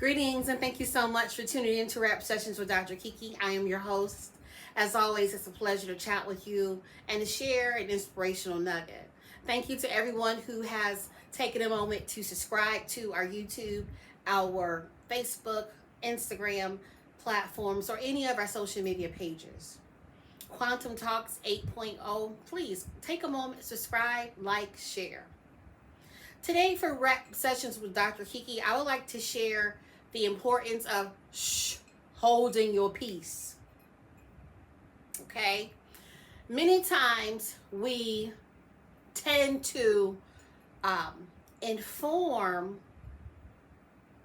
Greetings and thank you so much for tuning in to Rap Sessions with Dr. Kiki. I am your host. As always, it's a pleasure to chat with you and to share an inspirational nugget. Thank you to everyone who has taken a moment to subscribe to our YouTube, our Facebook, Instagram platforms, or any of our social media pages. Quantum Talks 8.0, please take a moment, subscribe, like, share. Today for Rap Sessions with Dr. Kiki, I would like to share the importance of holding your peace. Okay? Many times we tend to inform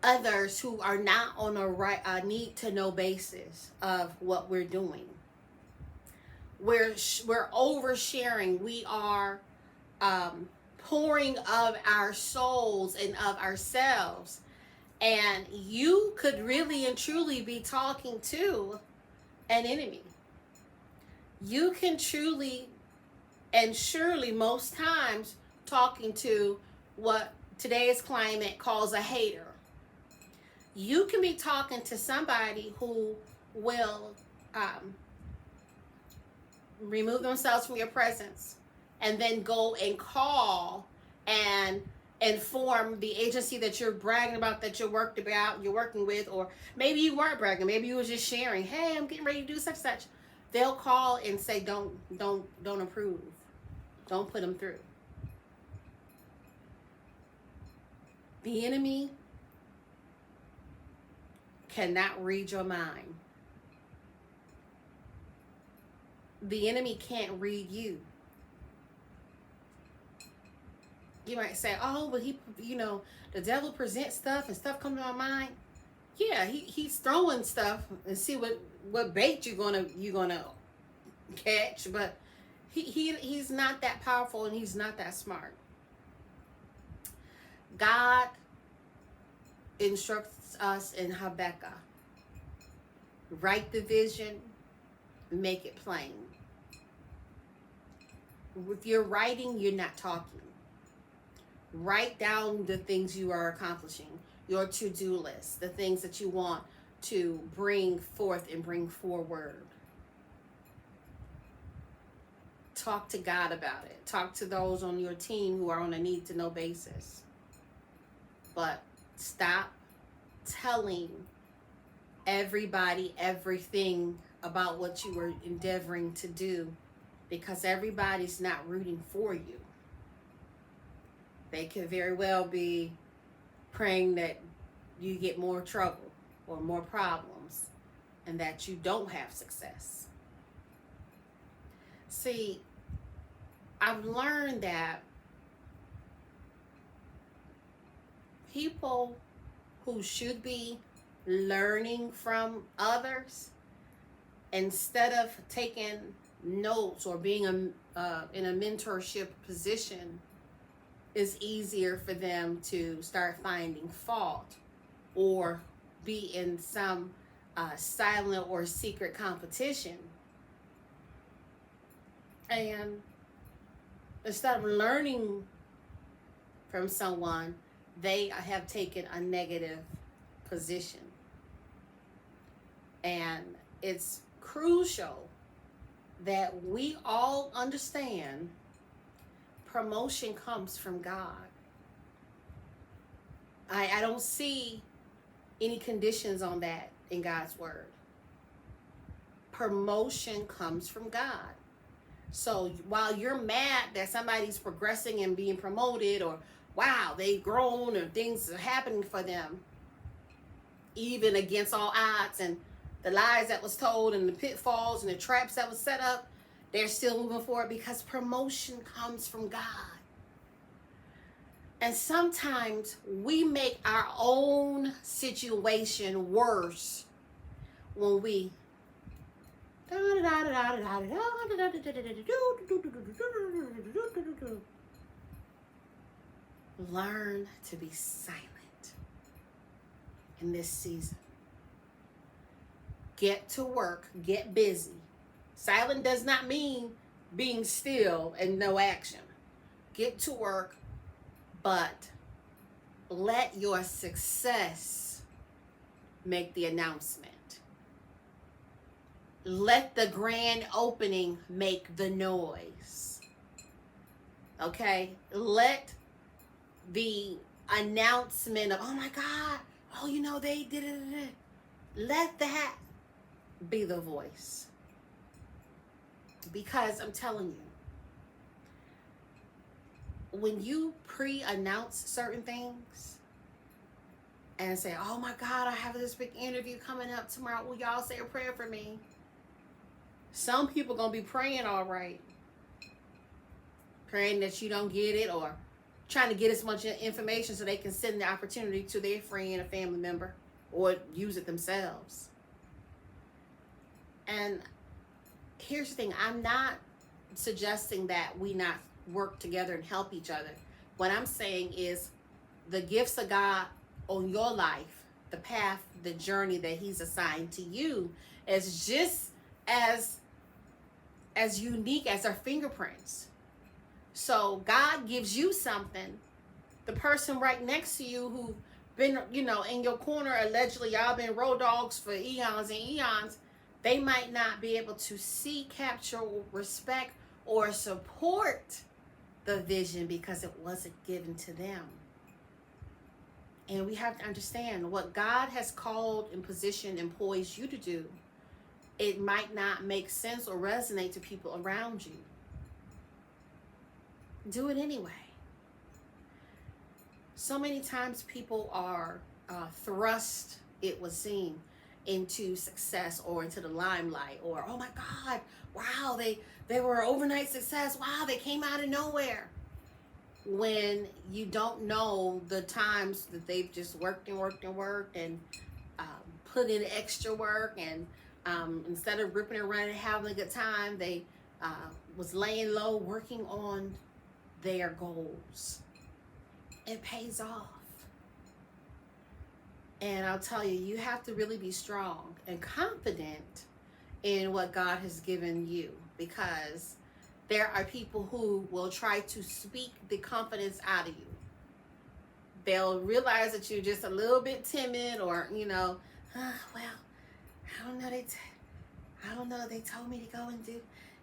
others who are not on a need to know basis of what we're doing. We're oversharing. We are pouring of our souls and of ourselves, and you could really and truly be talking to an enemy. You can truly and surely most times talking to what today's climate calls a hater. You can be talking to somebody who will remove themselves from your presence and then go and call and inform the agency that you're bragging about, that you're working with, or maybe you weren't bragging, maybe you was just sharing, hey, I'm getting ready to do such and such. They'll call and say, don't approve. Don't put them through. The enemy cannot read your mind. The enemy can't read you. You might say, oh, but the devil presents stuff and stuff comes to my mind. Yeah, he's throwing stuff and see what bait you're gonna catch, but he's not that powerful and he's not that smart. God instructs us in Habakkuk. Write the vision, make it plain. If you're writing, you're not talking. Write down the things you are accomplishing, your to-do list, the things that you want to bring forth and bring forward. Talk to God about it. Talk to those on your team who are on a need-to-know basis. But stop telling everybody everything about what you were endeavoring to do, because everybody's not rooting for you. They could very well be praying that you get more trouble or more problems and that you don't have success. See, I've learned that people who should be learning from others, instead of taking notes or being in a mentorship position, it's easier for them to start finding fault or be in some silent or secret competition. And instead of learning from someone, they have taken a negative position. And it's crucial that we all understand promotion comes from God. I don't see any conditions on that in God's word. Promotion comes from God. So while you're mad that somebody's progressing and being promoted, or wow, they've grown, or things are happening for them, even against all odds and the lies that was told and the pitfalls and the traps that was set up, they're still moving forward because promotion comes from God. And sometimes we make our own situation worse when we learn to be silent in this season. Get to work, get busy. Silent does not mean being still and no action. Get to work, but let your success make the announcement. Let the grand opening make the noise. Okay? Let the announcement of, oh my God, oh, you know, they did it. Let that be the voice. Because I'm telling you, when you pre-announce certain things and say, oh my God, I have this big interview coming up tomorrow, will y'all say a prayer for me? Some people gonna be praying all right. Praying that you don't get it, or trying to get as much information so they can send the opportunity to their friend or family member, or use it themselves. And here's the thing, I'm not suggesting that we not work together and help each other. What I'm saying is the gifts of God on your life, the path, the journey that He's assigned to you is just as unique as our fingerprints. So God gives you something. The person right next to you who been, you know, in your corner, allegedly y'all been road dogs for eons and eons, they might not be able to see, capture, or respect, or support the vision because it wasn't given to them. And we have to understand what God has called and positioned and poised you to do. It might not make sense or resonate to people around you. Do it anyway. So many times people are thrust, it would seem, into success or into the limelight, or, oh my God, wow, they were an overnight success. Wow, they came out of nowhere. When you don't know the times that they've just worked and worked and worked and put in extra work, and instead of ripping and running and having a good time, they was laying low working on their goals. It pays off. And I'll tell you, you have to really be strong and confident in what God has given you, because there are people who will try to speak the confidence out of you. They'll realize that you're just a little bit timid, or, you know, well, I don't know, they told me to go and do,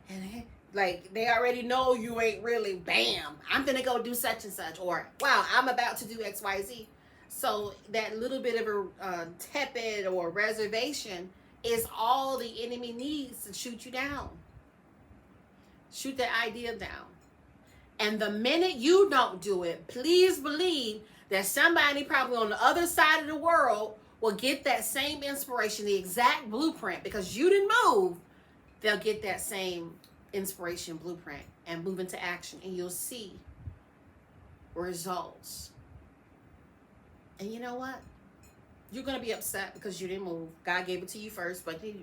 and like, they already know you ain't really, bam, I'm gonna go do such and such, or wow, I'm about to do XYZ. So that little bit of a tepid or reservation is all the enemy needs to shoot you down. Shoot that idea down. And the minute you don't do it, please believe that somebody probably on the other side of the world will get that same inspiration, the exact blueprint, because you didn't move. They'll get that same inspiration blueprint and move into action, and you'll see results. And you know what? You're going to be upset because you didn't move. God gave it to you first, but you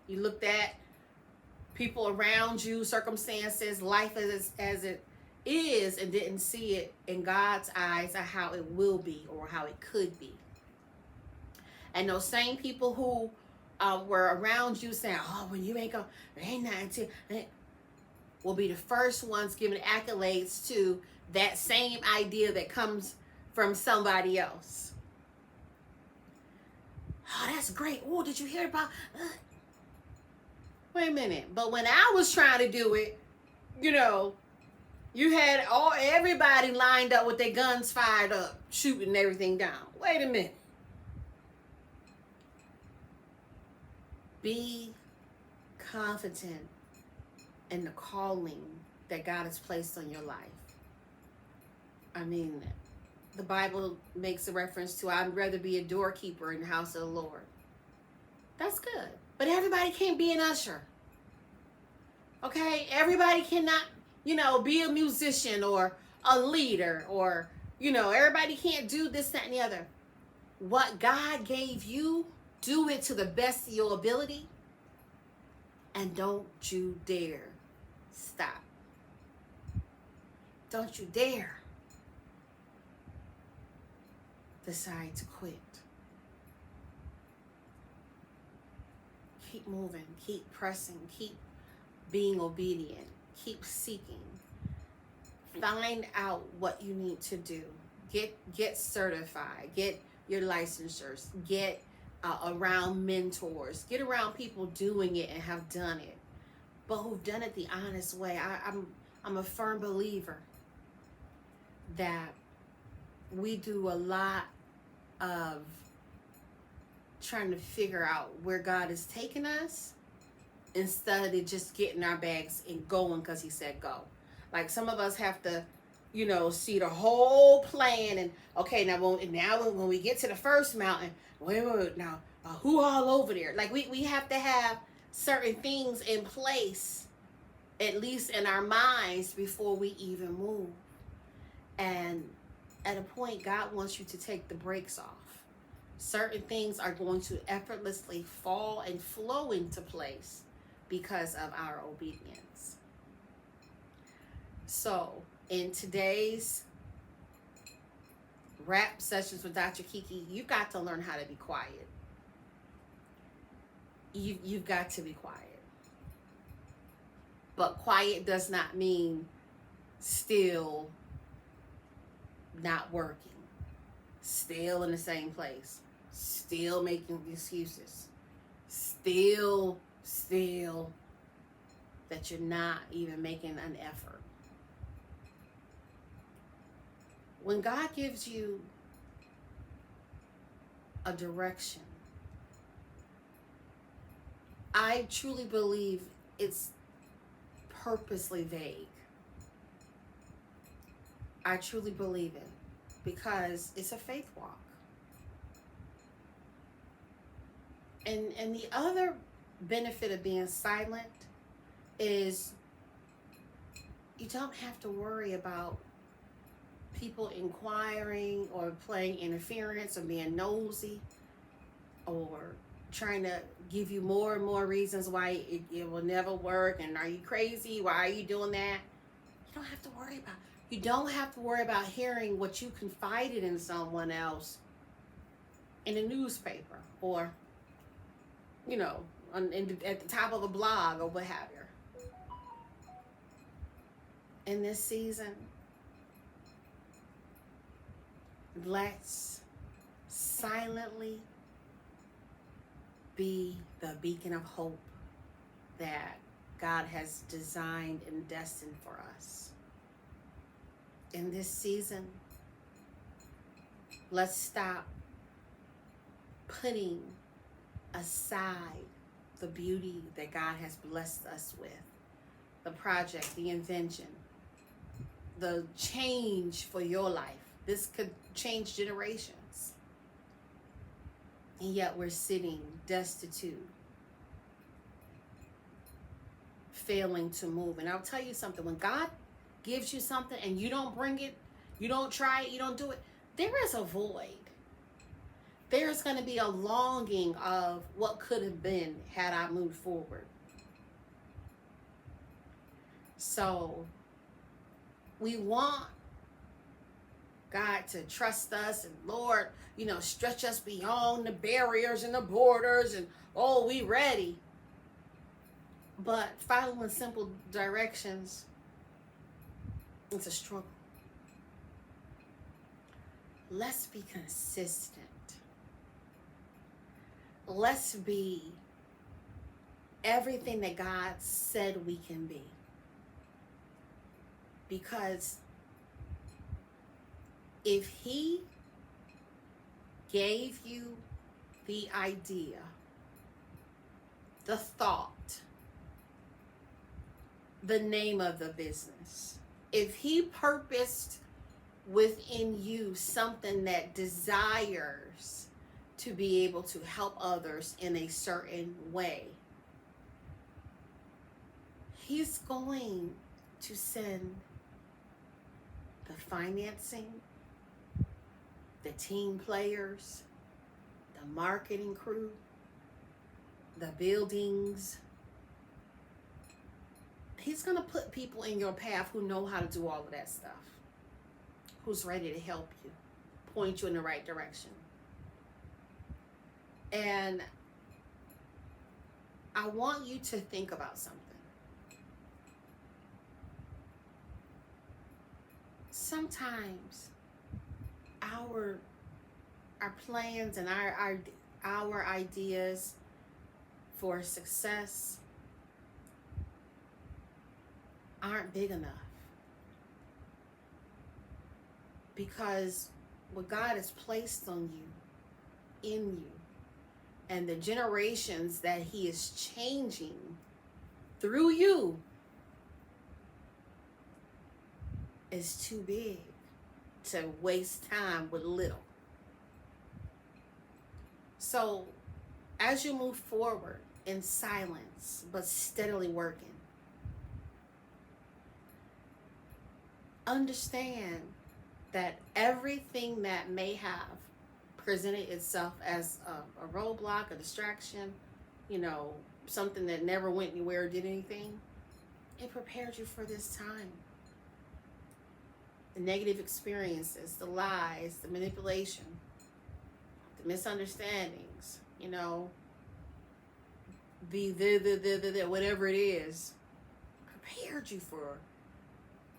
looked at people around you, circumstances, life as it is, and didn't see it in God's eyes of how it will be or how it could be. And those same people who were around you saying, oh, when you ain't go, there ain't nothing to, will be the first ones giving accolades to that same idea that comes from somebody else. Oh, that's great. Oh, did you hear about? Wait a minute. But when I was trying to do it, you know, you had everybody lined up with their guns fired up, shooting everything down. Wait a minute. Be confident in the calling that God has placed on your life. I mean, the Bible makes a reference to, I'd rather be a doorkeeper in the house of the Lord. That's good. But everybody can't be an usher. Okay? Everybody cannot, you know, be a musician or a leader, or, you know, everybody can't do this, that, and the other. What God gave you, do it to the best of your ability. And don't you dare stop. Don't you dare decide to quit. Keep moving, keep pressing, keep being obedient, keep seeking. Find out what you need to do. Get certified, get your licensures, get around mentors, get around people doing it and have done it, but who've done it the honest way. I'm a firm believer that we do a lot of trying to figure out where God is taking us instead of just getting our bags and going because he said go. Like some of us have to, see the whole plan and okay, now when we get to the first mountain, wait, now who all over there? Like we have to have certain things in place, at least in our minds, before we even move. And at a point, God wants you to take the brakes off. Certain things are going to effortlessly fall and flow into place because of our obedience. So, in today's rap sessions with Dr. Kiki, you've got to learn how to be quiet. You've got to be quiet. But quiet does not mean still not working, still in the same place, still making excuses, still that you're not even making an effort. When God gives you a direction, I truly believe it's purposely vague. I truly believe it because it's a faith walk. And the other benefit of being silent is you don't have to worry about people inquiring or playing interference or being nosy or trying to give you more and more reasons why it will never work. And are you crazy? Why are you doing that? You don't have to worry about it. You don't have to worry about hearing what you confided in someone else in a newspaper or, at the top of a blog or what have you. In this season, let's silently be the beacon of hope that God has designed and destined for us. In this season, let's stop putting aside the beauty that God has blessed us with, the project, the invention, the change for your life. This could change generations. And yet we're sitting destitute, failing to move. And I'll tell you something, when God gives you something and you don't bring it, you don't try it, you don't do it, there is a void. There's going to be a longing of what could have been had I moved forward. So we want God to trust us and Lord, stretch us beyond the barriers and the borders and we ready. But following simple directions, it's a struggle. Let's be consistent. Let's be everything that God said we can be. Because if he gave you the idea, the thought, the name of the business, if he purposed within you something that desires to be able to help others in a certain way, he's going to send the financing, the team players, the marketing crew, the buildings. He's going to put people in your path who know how to do all of that stuff, who's ready to help you, point you in the right direction. And I want you to think about something. Sometimes our our plans and our ideas for success aren't big enough. Because what God has placed on you, in you, and the generations that He is changing through you is too big to waste time with little. So as you move forward in silence, but steadily working, understand that everything that may have presented itself as a roadblock, a distraction, something that never went anywhere or did anything, it prepared you for this time. The negative experiences, the lies, the manipulation, the misunderstandings, the whatever it is, prepared you for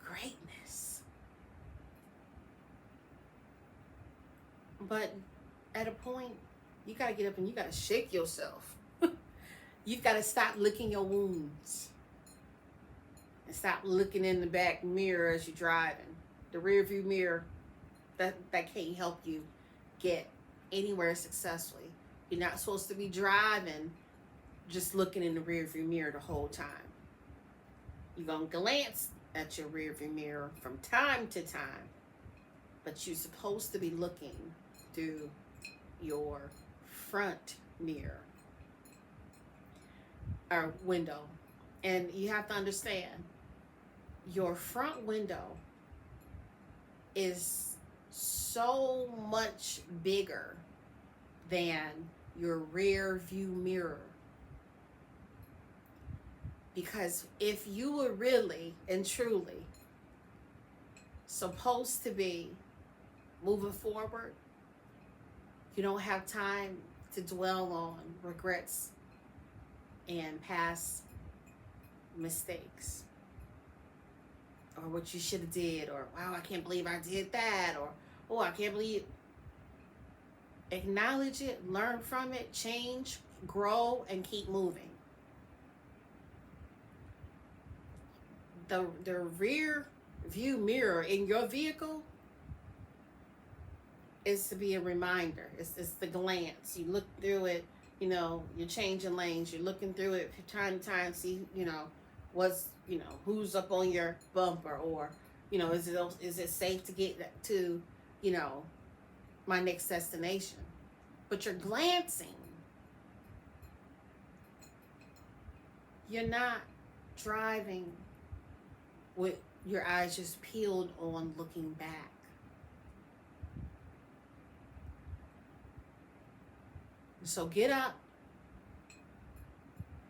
greatness. But at a point, you got to get up and you got to shake yourself. You've got to stop licking your wounds and stop looking in the back mirror as you're driving. The rear view mirror, that can't help you get anywhere successfully. You're not supposed to be driving just looking in the rear view mirror the whole time. You're going to glance at your rear view mirror from time to time, but you're supposed to be looking through your front mirror or window. And you have to understand, your front window is so much bigger than your rear view mirror. Because if you were really and truly supposed to be moving forward, you don't have time to dwell on regrets and past mistakes, or what you should have did, or wow, I can't believe I did that, or oh, I can't believe. Acknowledge it, learn from it, change, grow, and keep moving. The rear view mirror in your vehicle is to be a reminder. It's the glance. You look through it, you're changing lanes, you're looking through it from time to time, see, what's, who's up on your bumper, or, is it safe to get to, my next destination. But you're glancing. You're not driving with your eyes just peeled on, looking back. So get up.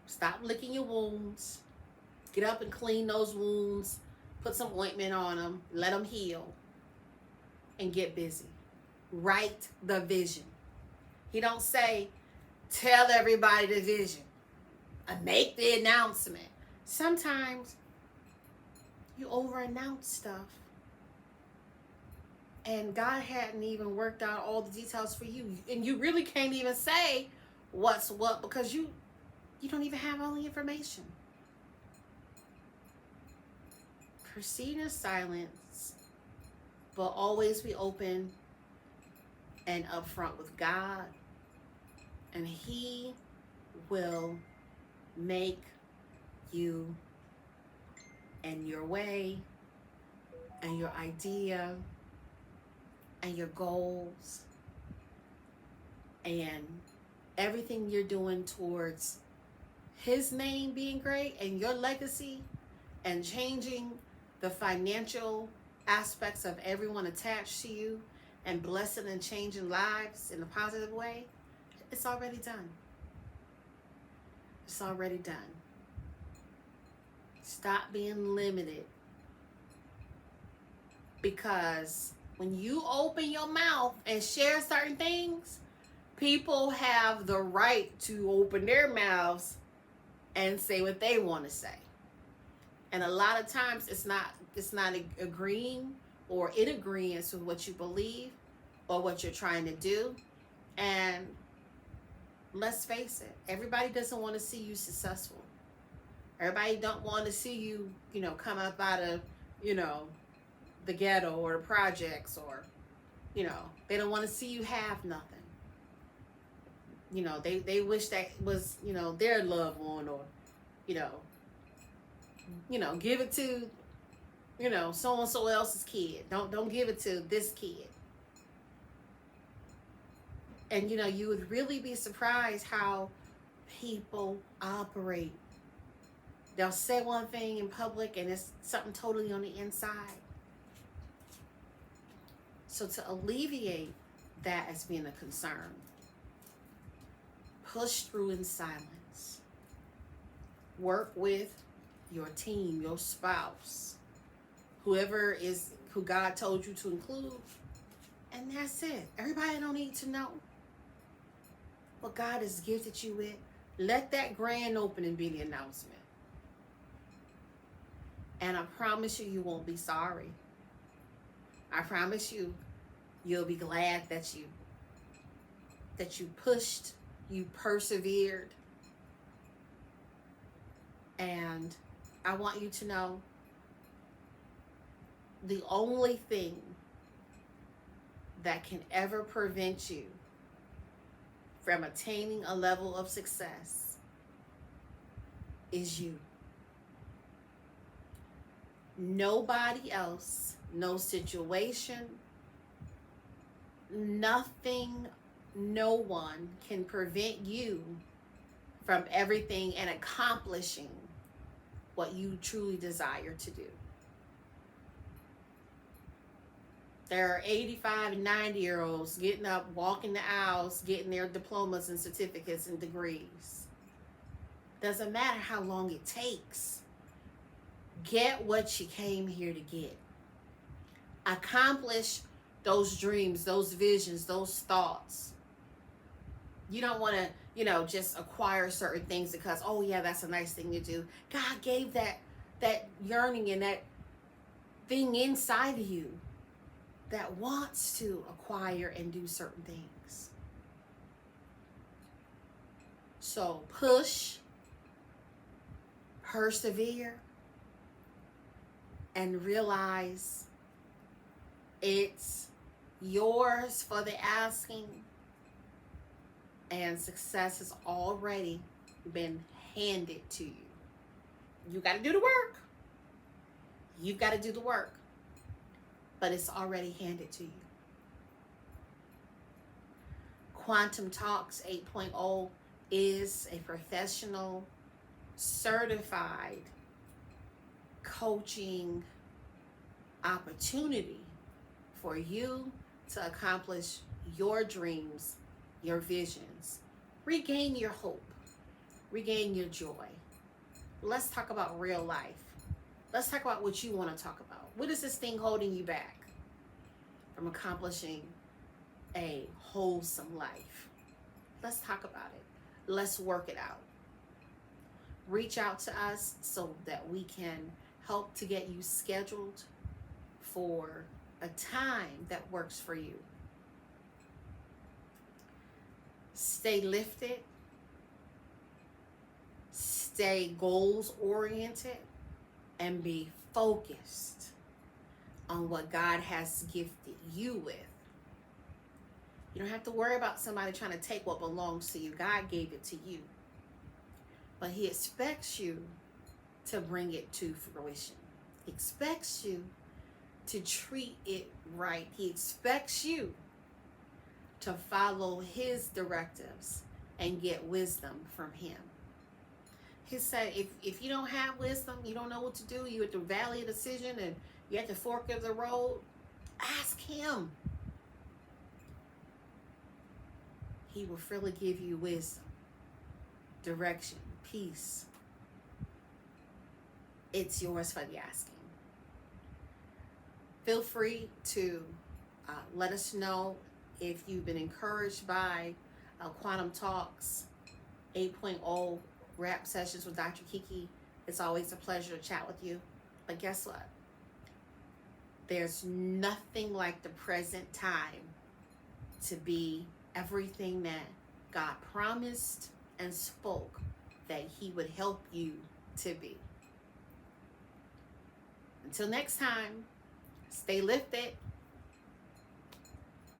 Stop licking your wounds. Get up and clean those wounds. Put some ointment on them. Let them heal. And get busy. Write the vision. He don't say, tell everybody the vision. Make the announcement. Sometimes you over-announce stuff. And God hadn't even worked out all the details for you. And you really can't even say what's what, because you don't even have all the information. Proceed in silence, but always be open and upfront with God. And He will make you and your way and your idea and your goals and everything you're doing towards His name being great and your legacy and changing the financial aspects of everyone attached to you and blessing and changing lives in a positive way. It's already done. It's already done. Stop being limited, because when you open your mouth and share certain things, people have the right to open their mouths and say what they want to say. And a lot of times it's not agreeing or in agreement with what you believe, or what you're trying to do. And let's face it, everybody doesn't want to see you successful. Everybody don't want to see you, come up out of, the ghetto or the projects, or, they don't want to see you have nothing. They wish that was, their loved one, or, give it to, so-and-so else's kid. Don't give it to this kid. And, you would really be surprised how people operate. They'll say one thing in public and it's something totally on the inside. So to alleviate that as being a concern, push through in silence. Work with your team, your spouse, who God told you to include, and that's it. Everybody don't need to know what God has gifted you with. Let that grand opening be the announcement. And I promise you, you won't be sorry. I promise you, you'll be glad that you pushed, you persevered. And I want you to know, the only thing that can ever prevent you from attaining a level of success is you. Nobody else, no situation, nothing, no one can prevent you from everything and accomplishing what you truly desire to do. There are 85 and 90-year-olds getting up, walking the aisles, getting their diplomas and certificates and degrees. Doesn't matter how long it takes. Get what you came here to get. Accomplish those dreams, those visions, those thoughts. You don't want to, just acquire certain things because, oh yeah, that's a nice thing to do. God gave that yearning and that thing inside of you that wants to acquire and do certain things. So push, persevere, and realize it's yours for the asking, and success has already been handed to you. You got to do the work. You've got to do the work, but it's already handed to you. Quantum Talks 8.0 is a professional, certified coaching opportunity for you to accomplish your dreams, your visions, regain your hope, regain your joy. Let's talk about real life. Let's talk about what you want to talk about. What is this thing holding you back from accomplishing a wholesome life? Let's talk about it. Let's work it out. Reach out to us so that we can help to get you scheduled for a time that works for you. Stay lifted. Stay goals oriented and be focused on what God has gifted you with. You don't have to worry about somebody trying to take what belongs to you. God gave it to you. But He expects you to bring it to fruition. He expects you to treat it right. He expects you to follow His directives and get wisdom from Him. He said, if you don't have wisdom, you don't know what to do, you're at the valley of decision and you're at the fork of the road, ask Him. He will freely give you wisdom, direction, peace. It's yours for the asking. Feel free to let us know if you've been encouraged by Quantum Talks 8.0 rap sessions with Dr. Kiki. It's always a pleasure to chat with you. But guess what? There's nothing like the present time to be everything that God promised and spoke that He would help you to be. Until next time, stay lifted.